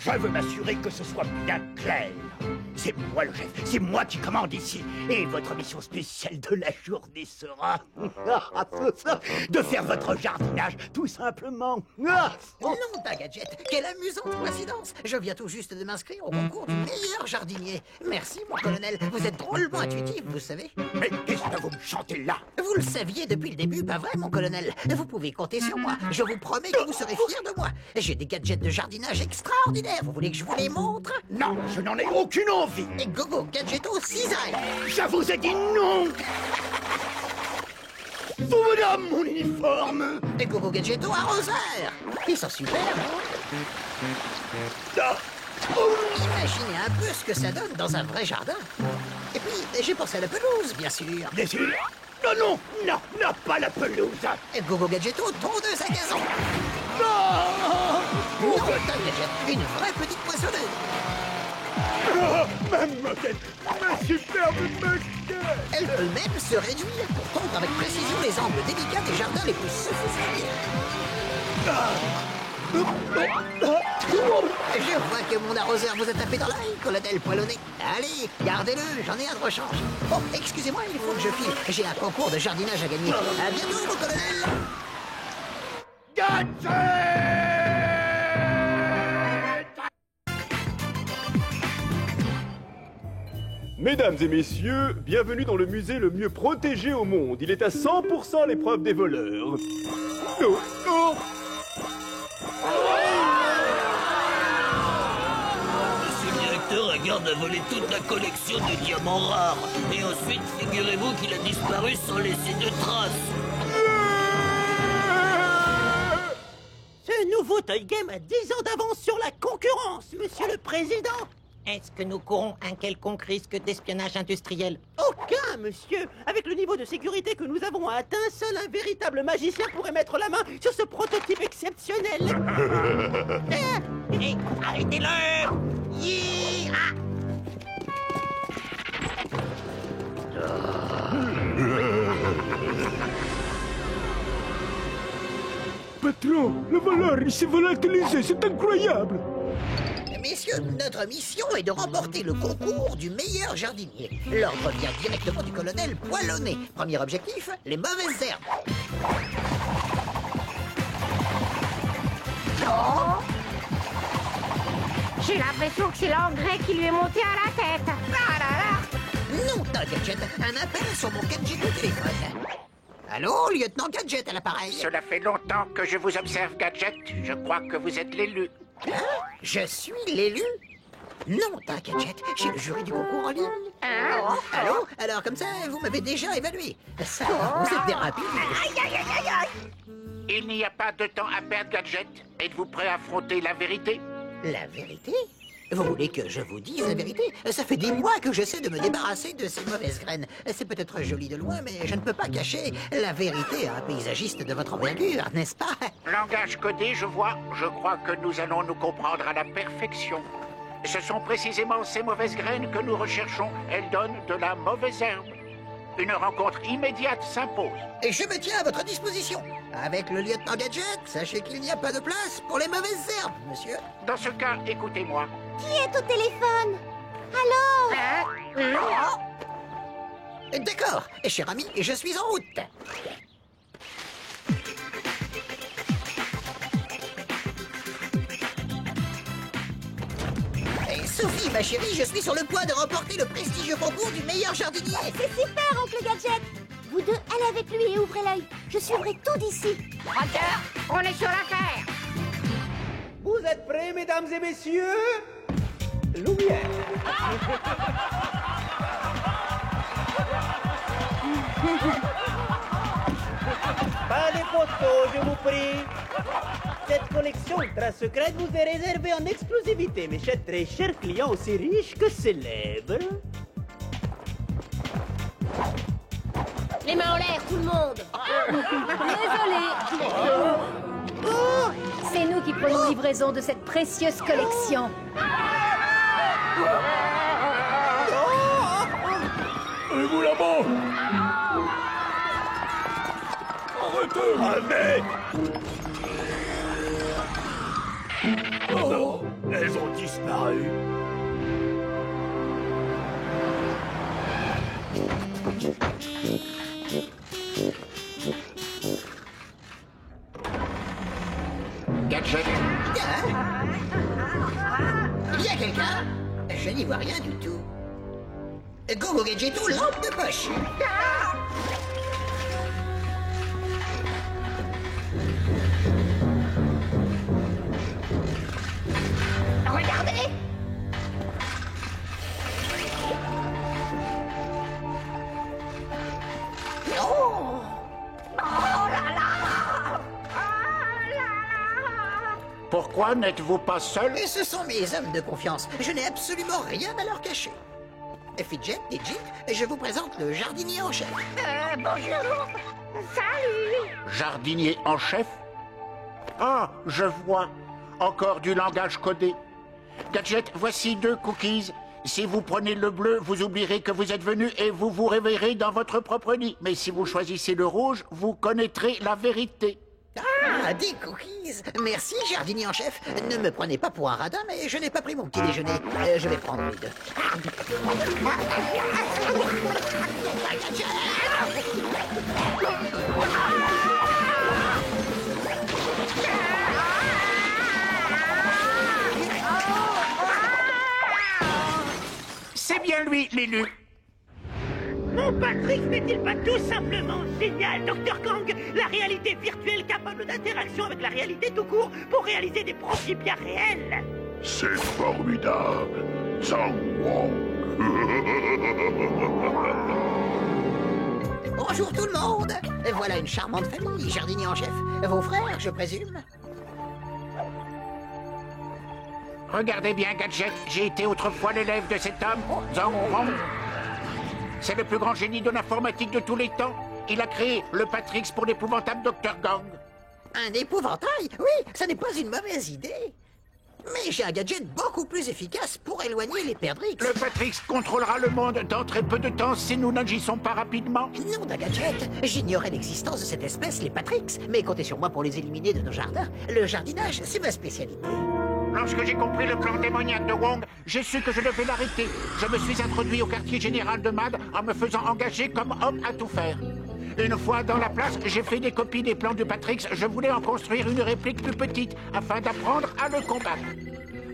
Je veux m'assurer que ce soit bien clair. C'est moi le chef, c'est moi qui commande ici. Et votre mission spéciale de la journée sera de faire votre jardinage, tout simplement. Non, ta gadget, quelle amusante coïncidence. Je viens tout juste de m'inscrire au concours du meilleur jardinier. Merci, mon colonel, vous êtes drôlement intuitif, vous savez. Mais qu'est-ce que vous me chantez là? Vous le saviez depuis le début, pas vrai, mon colonel? Vous pouvez compter sur moi. Je vous promets que vous serez fiers de moi. J'ai des gadgets de jardinage extraordinaires. Vous voulez que je vous les montre? Non, je n'en ai aucune envie. Et Gogo Gadgeto cisaille. Je vous ai dit non. Vous me donnez mon uniforme. Et Gogo Gadgeto arroseur. Ils sont super, hein? Ah. Imaginez un peu ce que ça donne dans un vrai jardin. Et puis, j'ai pensé à la pelouse, bien sûr. Bien sûr. Non, pas la pelouse. Et Gogo Gadgeto, tondeuse à gazon. Non, Non, ta gadget, une vraie petite poissonneuse. ma moquette, ma superbe moquette. Elle peut même se réduire pour tondre avec précision les angles délicats des jardins les plus sophistiqués. Je vois que mon arroseur vous a tapé dans l'œil, colonel Poilonné. Allez, gardez-le, j'en ai un de rechange. Bon, excusez-moi, il faut que je file. J'ai un concours de jardinage à gagner. À bientôt, mon colonel. Gadget. Mesdames et messieurs, bienvenue dans le musée le mieux protégé au monde. Il est à 100% à l'épreuve des voleurs. Oh, oh. Monsieur le directeur a garde à voler toute la collection de diamants rares. Et ensuite, figurez-vous qu'il a disparu sans laisser de traces. Ce nouveau Toy Game a 10 ans d'avance sur la concurrence, monsieur le président. Est-ce que nous courons un quelconque risque d'espionnage industriel? Aucun, monsieur. Avec le niveau de sécurité que nous avons atteint, seul un véritable magicien pourrait mettre la main sur ce prototype exceptionnel. Arrêtez-le! Patron, le voleur, il s'est volatilisé, c'est incroyable. Messieurs, notre mission est de remporter le concours du meilleur jardinier. L'ordre vient directement du colonel Poilonné. Premier objectif, les mauvaises herbes. Oh, j'ai l'impression que c'est l'engrais qui lui est monté à la tête. Ah là là. Non, ta gadget, un appel sur mon gadget de téléphone. Allô, lieutenant Gadget à l'appareil. Cela fait longtemps que je vous observe, Gadget. Je crois que vous êtes l'élu. Hein? Je suis l'élu? Non, ta gadget, j'ai le jury du concours en ligne. Allô? Alors comme ça, vous m'avez déjà évalué. Ça, vous êtes des rapides. Il n'y a pas de temps à perdre, Gadget. Êtes-vous prêt à affronter la vérité? La vérité? Vous voulez que je vous dise la vérité? Ça fait des mois que j'essaie de me débarrasser de ces mauvaises graines. C'est peut-être joli de loin, mais je ne peux pas cacher la vérité à un paysagiste de votre envergure, n'est-ce pas? Langage codé, je vois. Je crois que nous allons nous comprendre à la perfection. Ce sont précisément ces mauvaises graines que nous recherchons. Elles donnent de la mauvaise herbe. Une rencontre immédiate s'impose. Et je me tiens à votre disposition. Avec le lieutenant Gadget, sachez qu'il n'y a pas de place pour les mauvaises herbes, monsieur. Dans ce cas, écoutez-moi. Qui est au téléphone? Allô? D'accord, cher ami, je suis en route. Sophie, ma chérie, je suis sur le point de remporter le prestigieux concours du meilleur jardinier. C'est super, oncle Gadget. Vous deux, allez avec lui et ouvrez l'œil. Je suivrai tout d'ici. Roger, on est sur l'affaire. Vous êtes prêts, mesdames et messieurs? Lumière. Pas de photos, je vous prie. Cette collection ultra secrète vous est réservée en exclusivité, mes très chers clients aussi riches que célèbres. Les mains en l'air, tout le monde. Désolé. Oh, c'est nous qui prenons livraison de cette précieuse collection. Et vous là-bas? Arrêtez! Arrête! Oh, elles ont dit disparu. Gadget, Il y a quelqu'un? Je n'y vois rien du tout. Go Gadgeto, lampe de poche. Regardez! Oh! pourquoi n'êtes-vous pas seul? Et ce sont mes hommes de confiance. Je n'ai absolument rien à leur cacher. Fidget, Digit, je vous présente le jardinier en chef. Bonjour! Salut! Jardinier en chef? Ah, je vois. Encore du langage codé. Gadget, voici 2 cookies. Si vous prenez le bleu, vous oublierez que vous êtes venu et vous vous réveillerez dans votre propre lit. Mais si vous choisissez le rouge, vous connaîtrez la vérité. Ah, des cookies. Merci, jardinier en chef. Ne me prenez pas pour un radin, mais je n'ai pas pris mon petit déjeuner. Je vais prendre les 2. C'est bien lui, l'élu. Mon Patrick n'est-il pas tout simplement génial, Dr. Kang? La réalité virtuelle capable d'interaction avec la réalité tout court pour réaliser des principia réels. C'est formidable. Zhang Wong. Bonjour tout le monde. Voilà une charmante famille, jardinier en chef. Vos frères, je présume. Regardez bien, Gadget, j'ai été autrefois l'élève de cet homme, Zhang Wong. C'est le plus grand génie de l'informatique de tous les temps. Il a créé le Patrix pour l'épouvantable Dr. Gang. Un épouvantail? Oui, ça n'est pas une mauvaise idée. Mais j'ai un gadget beaucoup plus efficace pour éloigner les perdrix. Le Patrix contrôlera le monde dans très peu de temps si nous n'agissons pas rapidement. Non d'un gadget, j'ignorais l'existence de cette espèce, les Patrix. Mais comptez sur moi pour les éliminer de nos jardins. Le jardinage, c'est ma spécialité. Lorsque j'ai compris le plan démoniaque de Wong, j'ai su que je devais l'arrêter. Je me suis introduit au quartier général de Mad en me faisant engager comme homme à tout faire. Une fois dans la place, j'ai fait des copies des plans de Patrix. Je voulais en construire une réplique plus petite afin d'apprendre à le combattre.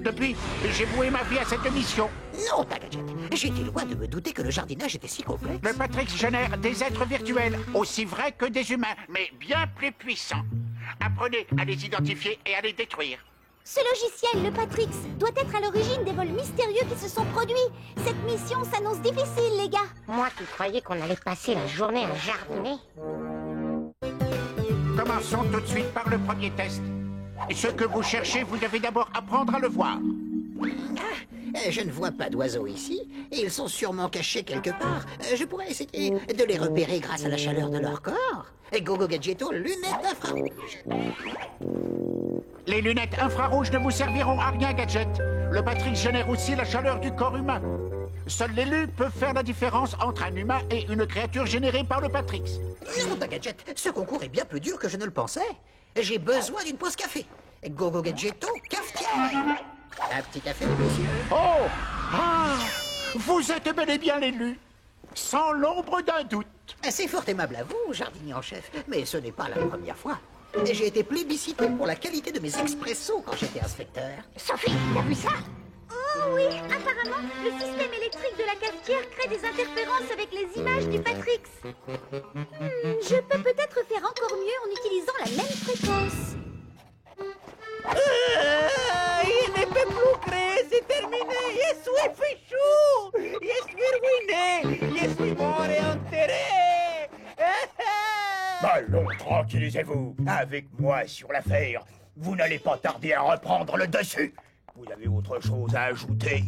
Depuis, j'ai voué ma vie à cette mission. Non, ta gadget, j'étais loin de me douter que le jardinage était si complexe. Le Patrix génère des êtres virtuels, aussi vrais que des humains, mais bien plus puissants. Apprenez à les identifier et à les détruire. Ce logiciel, le Patrix, doit être à l'origine des vols mystérieux qui se sont produits. Cette mission s'annonce difficile, les gars. Moi qui croyais qu'on allait passer la journée à jardiner. Commençons tout de suite par le premier test. Ce que vous cherchez, vous devez d'abord apprendre à le voir. Je ne vois pas d'oiseaux ici. Ils sont sûrement cachés quelque part. Je pourrais essayer de les repérer grâce à la chaleur de leur corps. Gogo Gadgeto, lunettes infrarouges. Les lunettes infrarouges ne vous serviront à rien, Gadget. Le Patrix génère aussi la chaleur du corps humain. Seul l'élu peut faire la différence entre un humain et une créature générée par le Patrix. Non, ta Gadget, ce concours est bien plus dur que je ne le pensais. J'ai besoin d'une pause café. Gogo Gadgeto, cafetière. Un petit café, monsieur. Oh! Ah! Vous êtes bel et bien l'élu, sans l'ombre d'un doute. C'est fort aimable à vous, jardinier en chef, mais ce n'est pas la première fois. J'ai été plébiscité pour la qualité de mes expressos quand j'étais inspecteur. Sophie, t'as vu ça? Oh oui, apparemment, le système électrique de la cafetière crée des interférences avec les images du Patrix. Je peux peut-être faire encore mieux en utilisant la même fréquence. Il ne peut plus créer, c'est terminé. Je suis fichu. Je suis ruiné. Je suis mort et enterré. Allons, tranquillisez-vous. Avec moi sur l'affaire, vous n'allez pas tarder à reprendre le dessus. Vous avez autre chose à ajouter?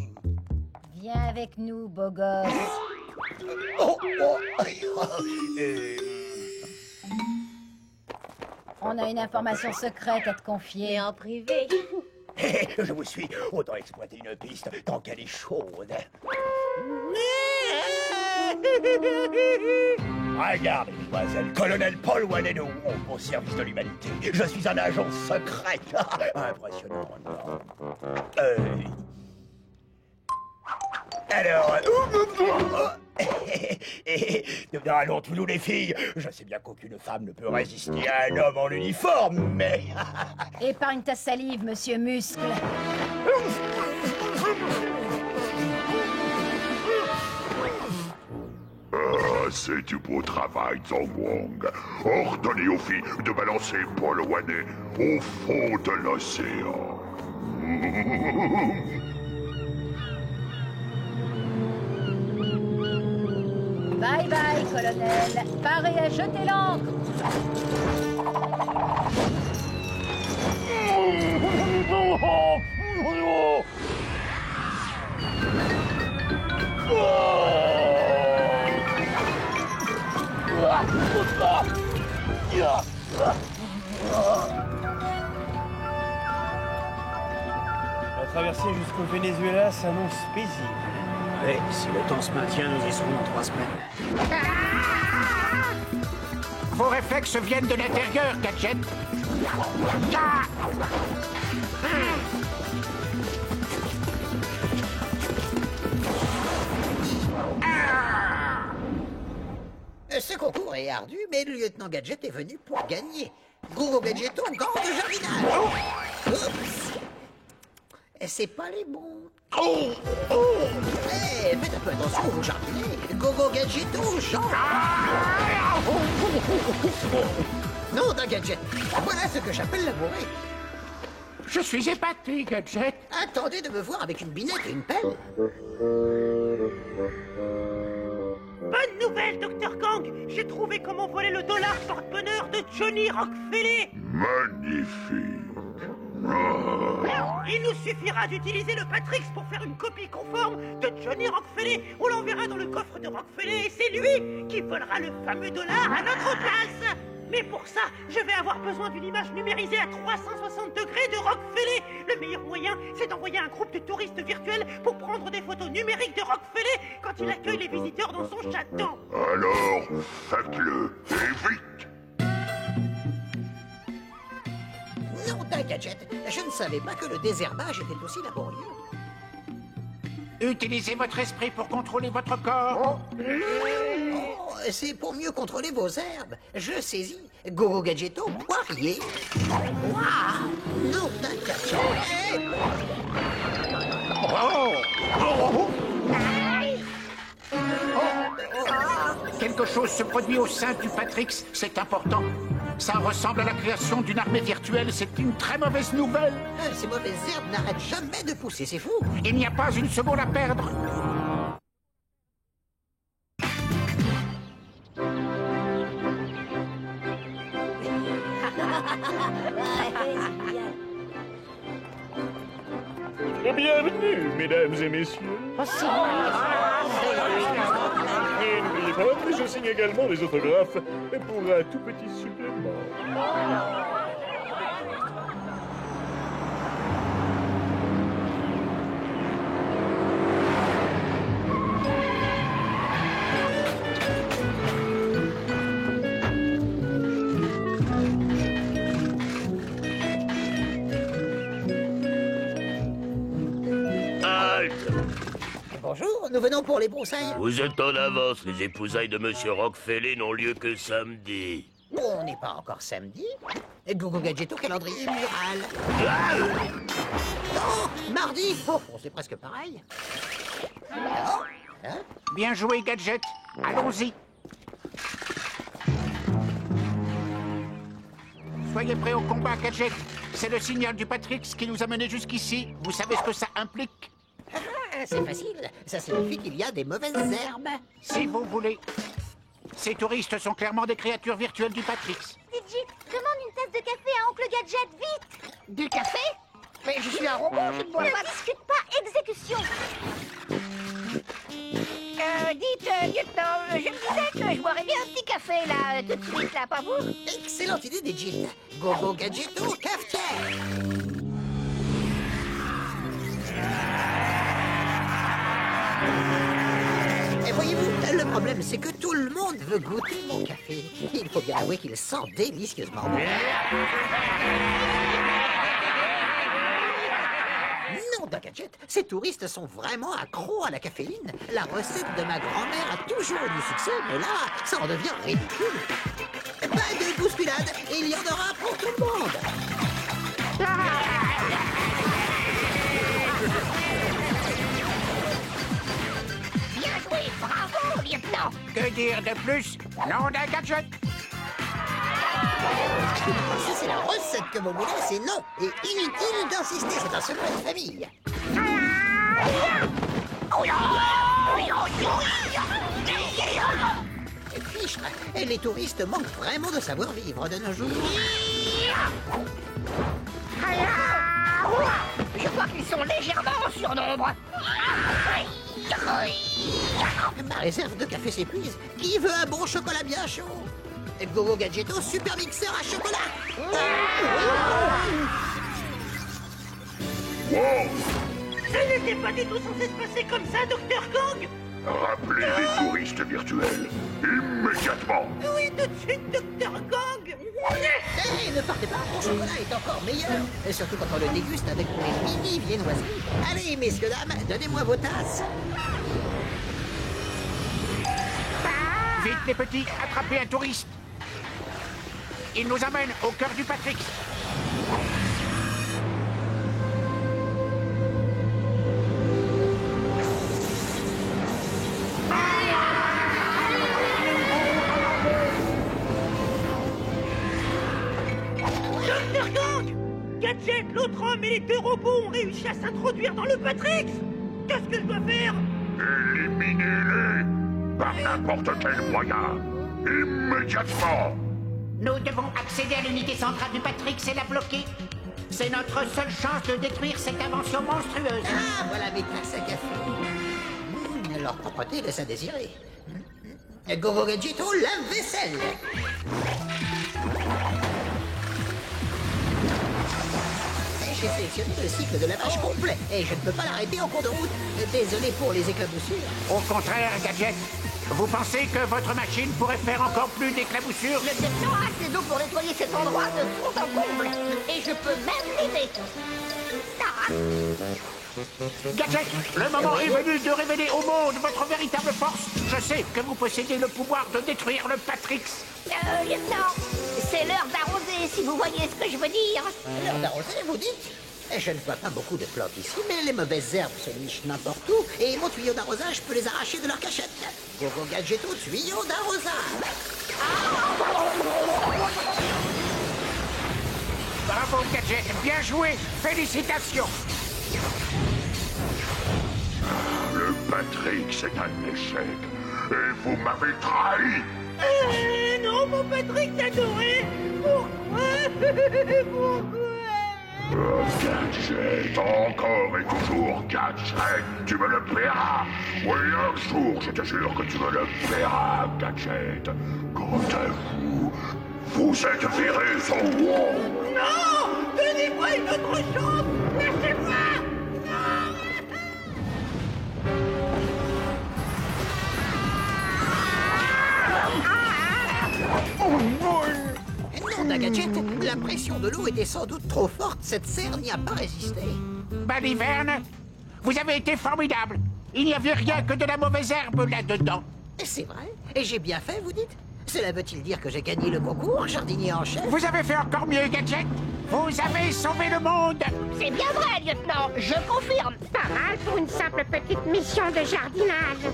Viens avec nous, beau gosse. Oh, oh. On a une information secrète à te confier. En privé. Je vous suis. Autant exploiter une piste tant qu'elle est chaude. Regarde, mademoiselle, colonel Paul Waneno, au service de l'humanité. Je suis un agent secret. Impressionnant, non? Alors... allons tous nous les filles. Je sais bien qu'aucune femme ne peut résister à un homme en uniforme, mais... Épargne ta salive, monsieur Muscle. Ah, c'est du beau travail, Zhang Wong. Ordonnez aux filles de balancer Paul Wanet au fond de l'océan. Bye bye, colonel. Parez à jeter l'ancre. La traversée jusqu'au Venezuela s'annonce paisible. Oui, si le temps se maintient, nous y serons dans 3 semaines. Vos réflexes viennent de l'intérieur, Gadget. Ce concours est ardu, mais le lieutenant Gadget est venu pour gagner. Gogo Gadgeto, gang de jardinage. Oups. C'est pas les bons. Hey, faites un peu attention, vous jardinez. Gogo Gadgeto, Jean. Non, d'un Gadget. Voilà ce que j'appelle labourer. Je suis épaté, Gadget. Attendez de me voir avec une binette et une pelle. Bonne nouvelle, Dr. Gang. J'ai trouvé comment voler le dollar porte-bonheur de Johnny Rockefeller. Magnifique. Il nous suffira d'utiliser le Patrix pour faire une copie conforme de Johnny Rockefeller. On l'enverra dans le coffre de Rockefeller et c'est lui qui volera le fameux dollar à notre place. Mais pour ça, je vais avoir besoin d'une image numérisée à 360 degrés de Rockefeller. Le meilleur moyen, c'est d'envoyer un groupe de touristes virtuels pour prendre des photos numériques de Rockefeller quand il accueille les visiteurs dans son château. Alors, faites-le, et vite. Non, d'un Gadget. Je ne savais pas que le désherbage était aussi laborieux. Utilisez votre esprit pour contrôler votre corps. Oh, c'est pour mieux contrôler vos herbes. Je saisis. Gogo Gadgeto, poirier. Waouh! Non, d'un Gadget. Quelque chose se produit au sein du Patrix, c'est important. Ça ressemble à la création d'une armée virtuelle, c'est une très mauvaise nouvelle. Ces mauvaises herbes n'arrêtent jamais de pousser, c'est fou. Il n'y a pas une seconde à perdre. Bienvenue, mesdames et messieurs. Et n'oubliez pas que je signe également les autographes pour un tout petit supplément. Bonjour, nous venons pour les broussailles. Vous êtes en avance, les épousailles de Monsieur Rockefeller n'ont lieu que samedi. On n'est pas encore samedi. Gogo Gadgeto, calendrier mural. Oh, mardi. Oh, c'est presque pareil. Oh, hein? Bien joué, Gadget. Allons-y. Soyez prêts au combat, Gadget. C'est le signal du Patrix qui nous a menés jusqu'ici. Vous savez ce que ça implique? C'est facile. Ça signifie qu'il y a des mauvaises herbes. Si vous voulez. Ces touristes sont clairement des créatures virtuelles du Patrix. Digit, demande une tasse de café à Oncle Gadget, vite. Du café? Mais je suis un robot, je ne bois pas. Ne discute pas, exécution. Dites, lieutenant, je me disais que je boirais bien un petit café, là, tout de suite, là, pas vous? Excellente idée, Digit. Gogo Gadgeto, cafetière. Et voyez-vous, le problème, c'est que tout le monde veut goûter mon café. Il faut bien avouer qu'il sent délicieusement bon. Non, d'un gadget, ces touristes sont vraiment accros à la caféine. La recette de ma grand-mère a toujours eu du succès, mais là, ça en devient ridicule. Pas de bousculade, il y en aura pour tout le monde. Bien joué, bravo, lieutenant. Que dire de plus? Nom d'un gadget? Si c'est la recette que vous voulez, c'est non. Et inutile d'insister, c'est un secret de famille. Fichtre, et les touristes manquent vraiment de savoir-vivre de nos jours. Je crois qu'ils sont légèrement en surnombre. Ma réserve de café s'épuise. Qui veut un bon chocolat bien chaud? Gogo Gadgetto, super mixeur à chocolat. Wow! Ça n'était pas du tout censé se passer comme ça, Dr. Kang. Rappelez les touristes virtuels, immédiatement. Oui, tout de suite, Dr. Kang. Hé, ne partez pas, mon chocolat est encore meilleur. Et surtout quand on le déguste avec mes mini viennoiseries. Allez, messieurs, dames, donnez-moi vos tasses. Vite les petits, attrapez un touriste. Il nous amène au cœur du Patrick. Dr. Kang, Gadget, l'autre homme et les deux robots ont réussi à s'introduire dans le Patrix. Qu'est-ce que je dois faire? Éliminez-les par n'importe quel moyen, immédiatement. Nous devons accéder à l'unité centrale du Patrick et la bloquer. C'est notre seule chance de détruire cette invention monstrueuse. Ah, voilà mes tasses à café. Leur propreté laisse à désirer. Gogo Gadgetto, lave-vaisselle. J'ai sélectionné le cycle de lavage complet et je ne peux pas l'arrêter en cours de route. Désolé pour les éclaboussures. Au contraire, Gadget, vous pensez que votre machine pourrait faire encore plus d'éclaboussures? Le lieutenant a assez d'eau pour nettoyer cet endroit de fond en comble. Et je peux même l'aider. Gadget, le moment est venu de révéler au monde votre véritable force. Je sais que vous possédez le pouvoir de détruire le Patrix. Lieutenant, c'est l'heure d'arroser, si vous voyez ce que je veux dire. L'heure d'arroser, vous dites? Je ne vois pas beaucoup de plantes ici, mais les mauvaises herbes se nichent n'importe où, et mon tuyau d'arrosage peut les arracher de leur cachette. Gogo Gadgetto, tuyau d'arrosage. Bravo, Gadget, bien joué. Félicitations. Le Patrick, c'est un échec. Et vous m'avez trahi. Non, mon Patrick adoré. Pourquoi? Pourquoi? Gadget, encore et toujours Gadget, tu me le paieras. Oui, un jour, je te jure que tu me le paieras, Gadget. Quant à vous, vous êtes viré sans moi. Non! Donnez-moi une autre chance! Lâchez-moi! Non, d'un gadget, la pression de l'eau était sans doute trop forte. Cette serre n'y a pas résisté. Baliverne, vous avez été formidable. Il n'y avait rien que de la mauvaise herbe là-dedans. C'est vrai. Et j'ai bien fait, vous dites? Cela veut-il dire que j'ai gagné le concours jardinier en chef? Vous avez fait encore mieux, Gadget. Vous avez sauvé le monde. C'est bien vrai, lieutenant, je confirme. Pas mal pour une simple petite mission de jardinage.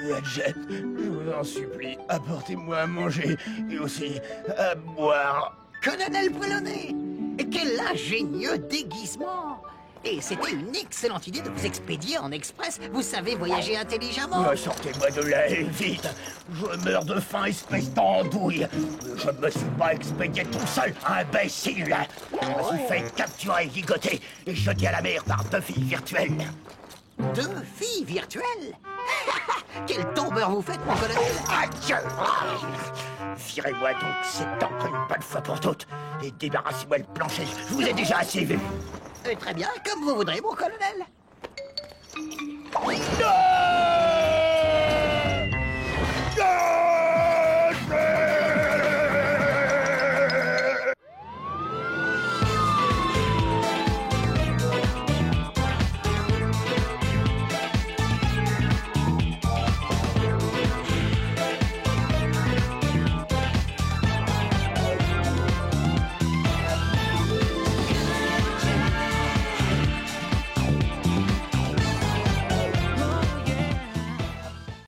Gadget, je vous en supplie, apportez-moi à manger et aussi à boire. Colonel Brelonnet, quel ingénieux déguisement! Et c'était une excellente idée de vous expédier en express. Vous savez voyager intelligemment. Sortez-moi de là et vite. Je meurs de faim, espèce d'andouille. Je me suis pas expédié tout seul, imbécile. Je me suis fait capturer, ligoter et jeter à la mer par deux filles virtuelles. 2 filles virtuelles? Quel tombeur vous faites, mon colonel? Adieu! Virez-moi donc cette encre une bonne fois pour toutes et débarrassez-moi le plancher. Je vous ai déjà assez vu. Très bien, comme vous voudrez, mon colonel.